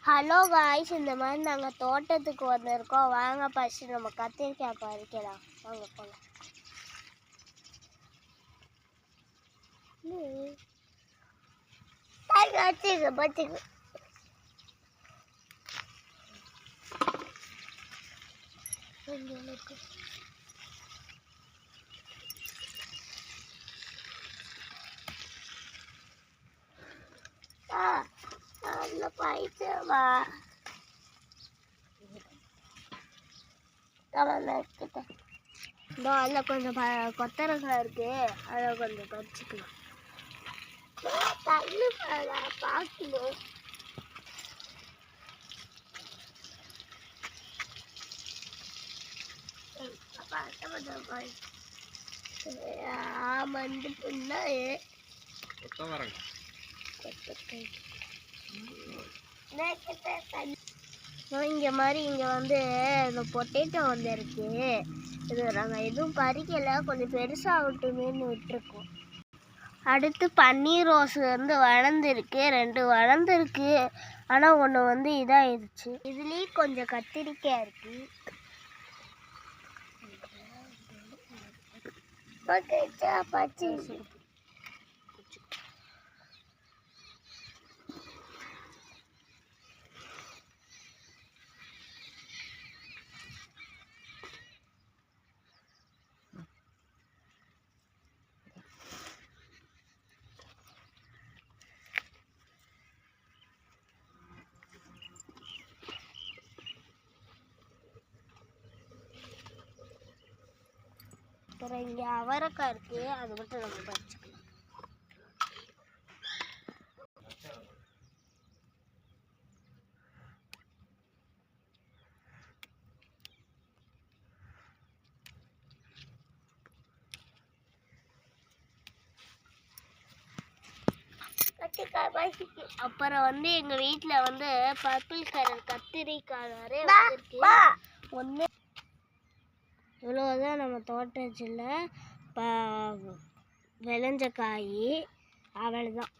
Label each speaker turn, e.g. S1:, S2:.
S1: Hello guys, இந்த மாதிரி நாங்கள் தோட்டத்துக்கு வந்திருக்கோம். வாங்க ஃபஸ்ட்டு நம்ம கத்திரிக்காய் பறிக்கலாம். வாங்க போகலாம். பச்சுக்கு பயிற்சியமா அதில் கொஞ்சம் கொத்தரங்காய் இருக்கு, அதை கொஞ்சம் பறிச்சுக்கலாம். தண்ணி பார்க்கணும். ஆமாண்டு புண்ணா இங்கே மாதிரி இங்கே வந்து இந்த பொட்டேட்டோ வந்து இருக்கு. இது நாங்கள் எதுவும் பறிக்கலை, கொஞ்சம் பெருசாகட்டுமேன்னு விட்டுருக்கோம். அடுத்து பன்னீர் ரோஸ் வந்து வளர்ந்துருக்கு, 2 வளர்ந்துருக்கு. ஆனால் ஒன்று வந்து இதாகிடுச்சு. இதுலேயும் கொஞ்சம் கத்திரிக்காய் இருக்கு. பச்சை அப்புறம் இங்கே அவரைக்காய் இருக்கு, அது மட்டும் நம்ம பறிச்சுக்கலாம். அப்புறம் வந்து எங்கள் வீட்டில் வந்து பர்பிள் கலர் கத்திரிக்காய் நிறைய இருக்கு. ஒன்று இவ்வளோதான் நம்ம தோட்டத்தில் விளைஞ்ச காய், அவ்வளோதான்.